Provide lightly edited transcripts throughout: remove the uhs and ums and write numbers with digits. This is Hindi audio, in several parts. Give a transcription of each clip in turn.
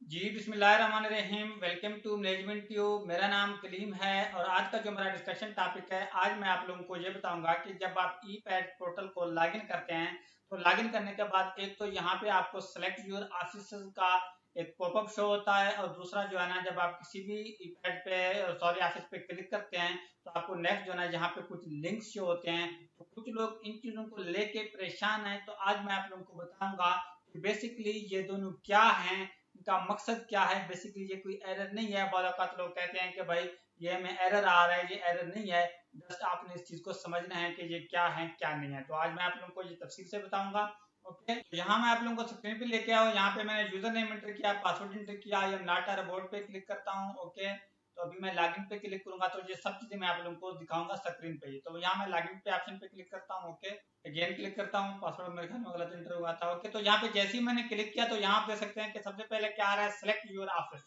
जी बिस्मिल्लाहिर्रहमानिर्रहीम। Welcome to management tube. मेरा नाम कलीम है और आज का जो मेरा डिस्कशन टॉपिक है, आज मैं आप लोगों को ये बताऊंगा कि जब आप ई पैड पोर्टल को लॉगिन करते हैं तो लॉगिन करने के बाद एक तो यहाँ पे आपको सेलेक्ट योर ऑफिस का एक पॉपअप शो होता है, और दूसरा जो है ना, जब आप किसी भी ई पैड पे सॉरी ऑफिस पे क्लिक करते हैं तो आपको नेक्स्ट जो है ना, यहाँ पे कुछ लिंक्स शो होते हैं। तो कुछ लोग इन चीज़ों को लेके परेशान हैं, तो आज मैं आप लोगों को बताऊंगा कि बेसिकली ये दोनों क्या हैं, इनका मकसद क्या है। बेसिकली ये कोई एरर नहीं है। बाल औकात लोग कहते हैं कि भाई ये हमें एरर आ रहा है, ये एरर नहीं है। जस्ट आपने इस चीज को समझना है कि ये क्या है क्या नहीं है। तो आज मैं आप लोगों को ये तफसील से बताऊंगा। ओके, तो यहाँ मैं आप लोगों को स्क्रीन पे लेके आओ। यहाँ पे मैंने यूजर नेम एंटर किया, पासवर्ड एंटर किया, आई एम नॉट अ रोबोट पे क्लिक करता हूँ। ओके, तो अभी मैं लॉगिन पे क्लिक करूंगा तो ये सब चीजें मैं आप लोगों को दिखाऊंगा स्क्रीन पे ही। तो यहाँ मैं लॉगिन पे ऑप्शन पे क्लिक करता हूँ। ओके, अगेन क्लिक करता हूँ, पासवर्ड मेरे ख्याल में गलत एंटर हुआ था। ओके, तो यहाँ पे जैसे ही मैंने क्लिक किया तो यहाँ आप देख सकते हैं कि सबसे पहले क्या आ रहा है, सिलेक्ट योर ऑफिस।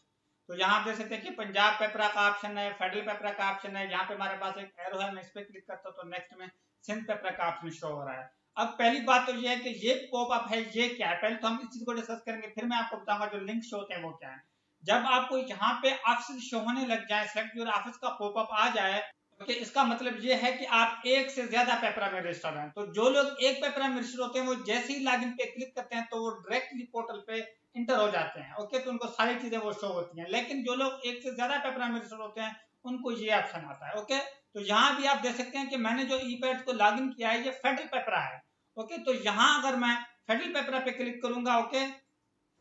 तो यहाँ आप देख सकते हैं कि पंजाब पेपरा का ऑप्शन है, फेडरल पेपरा का ऑप्शन है। यहाँ पे हमारे पास एक एरो है, मैं इस पे क्लिक करता हूँ तो नेक्स्ट में सिंध पेपरा का ऑप्शन शो हो रहा है। अब पहली बात तो ये है कि ये पॉपअप है, ये क्या है, पहले तो हम इस चीज को डिस्कस करेंगे, फिर मैं आपको बताऊंगा जो लिंक शो होते हैं वो क्या है। जब आपको यहाँ पे ऑफिस शो होने लग जाए, सेलेक्ट योर ऑफिस का पॉपअप आ जाए, ओके, इसका मतलब ये है कि आप एक से ज्यादा पेपरा में रजिस्टर हैं। तो जो लोग एक पेपरा में रजिस्टर होते हैं वो जैसे ही लॉगिन पे क्लिक करते हैं तो वो डायरेक्टली पोर्टल पे इंटर हो जाते हैं। ओके, तो उनको सारी चीजें वो शो होती हैं। लेकिन जो लोग एक से ज्यादा पेपरा में रजिस्टर होते हैं उनको ये ऑप्शन आता है। ओके, तो यहाँ भी आप देख सकते हैं कि मैंने जो ई पैड को लॉगिन किया है ये फेडरल पेपरा है। ओके, तो यहाँ अगर मैं फेडरल पेपरा पे क्लिक करूंगा, ओके,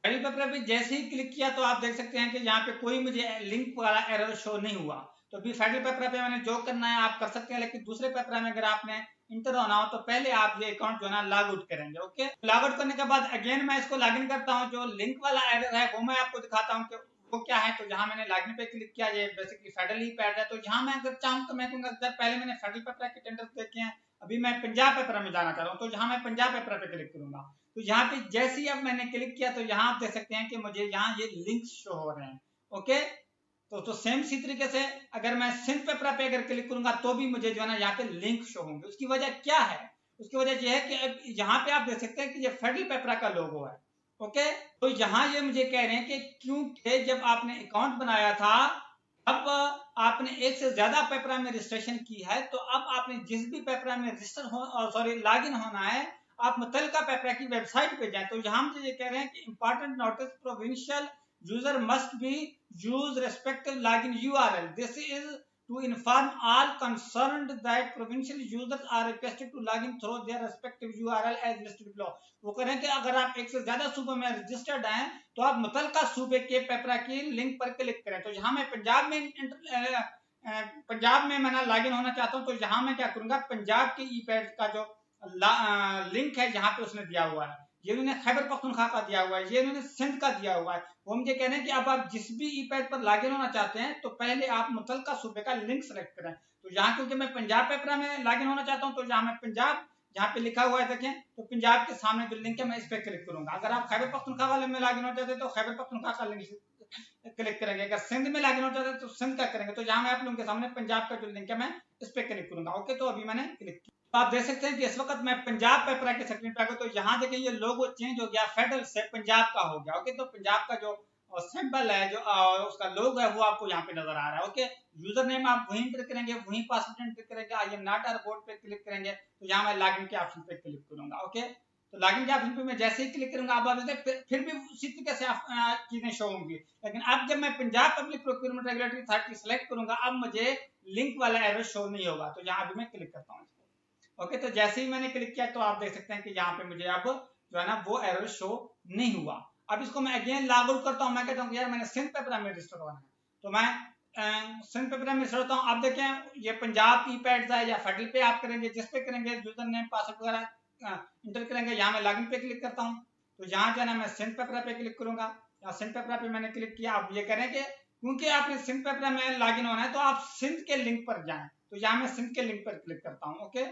फेडरल पेपरा पे जैसे ही क्लिक किया तो आप देख सकते हैं कि यहाँ पे कोई मुझे लिंक वाला एरर शो नहीं हुआ। तो अभी फेडरल पेपरा पे मैंने जो करना है आप कर सकते हैं, लेकिन दूसरे पेपरा में अगर आपने इंटर होना हो तो पहले आप ये अकाउंट जो है ना लॉग आउट करेंगे। ओके, लॉग आउट करने के बाद अगेन मैं इसको लॉग इन करता हूँ। जो लिंक वाला एरर है वो मैं आपको दिखाता हूँ कि वो क्या है। तो जहां मैंने लॉगिन पे क्लिक किया, ये बेसिकली फेडरल ही पैड है। तो जहां मैं अगर चाहूँ तो मैं कहूँगा सर पहले मैंने फेडरल पेपरा के टेंडर देखे हैं, अभी मैं पंजाब पेपरा में जाना चाह रहा हूँ, तो जहां मैं पंजाब पेपरा पे क्लिक करूंगा। तो यहाँ पे जैसे ही अब मैंने क्लिक किया तो यहाँ आप देख सकते हैं कि मुझे यहाँ ये लिंक्स शो हो रहे हैं। ओके, तो सेम इसी तरीके से अगर मैं सिंध पेपरा पे अगर क्लिक करूंगा तो भी मुझे जो है ना यहाँ पे लिंक शो होंगे। उसकी वजह क्या है? उसकी वजह यह है कि अब यहाँ पे आप देख सकते हैं कि ये फेडरल पेपरा का लोगो है। ओके, तो यहाँ ये मुझे कह रहे हैं कि क्योंकि जब आपने अकाउंट बनाया था अब आपने एक से ज्यादा पेपरा में रजिस्ट्रेशन की है, तो अब आपने जिस भी पेपरा में रजिस्टर हो सॉरी लॉग इन होना है, आप मुतलका पेपरा की वेबसाइट पे जाएं। तो यहाँ मुझे ये कह रहे हैं कि important notice, provincial user must be use respective login URL. This is to inform all concerned that provincial users are requested to log in through their respective URL as listed below। वो कह रहे हैं कि अगर आप एक से ज्यादा सूबों में रजिस्टर्ड हैं तो आप मुतलका सूबे के पेपरा की लिंक पर क्लिक करें। तो यहाँ मैं पंजाब में मैं लॉग इन होना चाहता हूँ, तो यहाँ मैं क्या करूंगा, पंजाब के ई पैड का जो लिंक है यहाँ पे उसने दिया हुआ है, ये उन्होंने खैबर पख्तूनख्वा का दिया हुआ है, ये उन्होंने सिंध का दिया हुआ है। वो मुझे कह रहे हैं कि अब आप जिस भी ई पैड पर लॉगिन होना चाहते हैं तो पहले आप मुतलका सूबे का लिंक सेलेक्ट करें। तो यहाँ क्योंकि मैं पंजाब पेपरा में लॉगिन होना चाहता हूँ तो यहाँ मैं पंजाब, जहाँ पे लिखा हुआ है देखें, तो पंजाब के सामने जो लिंक है मैं इस पर क्लिक करूंगा। अगर आप खैबर पख्तूनख्वा वाले में लॉगिन होना चाहते हैं तो खैबर पख्तूनख्वा का लिंक क्लिक करेंगे। अगर सिंध में लॉगिन होना चाहते हैं तो सिंध का करेंगे। तो यहाँ मैं आप लोगों के सामने पंजाब का जो लिंक है मैं इस पर क्लिक करूंगा। ओके, तो अभी मैंने क्लिक किया। तो आप देख सकते हैं कि इस वक्त मैं पंजाब पेपरा के स्क्रीन पे आ गया। तो यहाँ देखिए ये लोगो चेंज हो गया, फेडरल से पंजाब का हो गया। ओके, तो पंजाब का जो सिंबल है, जो उसका लोगो है वो आपको यहाँ पे नजर आ रहा है। ओके, यूजर नेम आप वहीं एंटर करेंगे, वहीं पासवर्ड एंटर करेंगे, आई एम नॉट अ रोबोट पे क्लिक करेंगे, तो यहाँ मैं लॉगिन के ऑप्शन पे क्लिक करूंगा। ओके, तो लॉगिन के ऑप्शन पे मैं जैसे ही क्लिक करूंगा अब आप फिर भी उसी तरीके से चीजें शो होंगी। लेकिन अब जब मैं Punjab public procurement regulatory authority select करूंगा अब मुझे लिंक वाला एरर शो नहीं होगा। तो यहाँ भी मैं क्लिक करता हूँ इसको। ओके, तो जैसे ही मैंने क्लिक किया तो आप देख सकते हैं कि यहाँ पे मुझे अब जो है ना वो एरर शो नहीं हुआ। अब इसको मैं अगेन लॉग आउट करता हूँ। मैं कहता हूँ यार मैंने सिंध पेपरा में रजिस्टर होना है, तो मैं सिंध पेपरा में रजिस्टर होता हूँ। आप देखें ये पंजाब ई पैड है या फेडरल पे आप करेंगे, जिस पे करेंगे यूजर नेम पासवर्ड वगैरह इंटर करेंगे। यहाँ मैं लॉगिन पे क्लिक करता हूँ, तो यहाँ जो है ना मैं सिंध पेपरा पे क्लिक करूंगा। यहाँ सिंध पेपरा पे मैंने क्लिक किया। अब ये करें कि क्योंकि आपने सिंध पेपरा में लॉगिन होना है तो आप सिंध के लिंक पर जाएं। तो यहाँ मैं सिंध के लिंक पर क्लिक करता हूँ। ओके,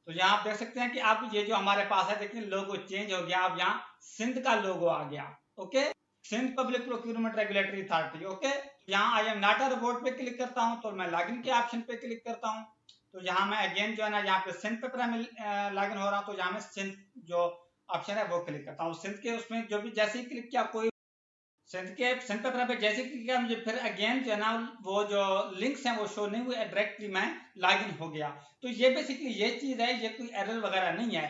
तो यहाँ आप देख सकते हैं कि आप ये जो हमारे पास है देखिए लोगो चेंज हो गया, अब यहाँ सिंध का लोगो आ गया। Okay, Sindh public procurement regulatory authority. Okay, यहाँ I am not a robot पे क्लिक करता हूँ तो मैं लॉगिन के ऑप्शन पे क्लिक करता हूँ। तो यहाँ मैं अगेन जो है ना यहाँ पे सिंध पेपरा में लॉगिन हो रहा हूँ, तो यहाँ में सिंध जो ऑप्शन है वो क्लिक करता हूँ। सिंध के उसमें जो भी जैसे ही क्लिक किया कोई सेंध पे पे जैसे कि क्या मुझे फिर अगेन जो है ना वो जो लिंक्स हैं वो शो नहीं हुए, डायरेक्टली मैं लॉगिन हो गया। तो ये बेसिकली ये चीज़ है, ये कोई एरर वगैरह नहीं है।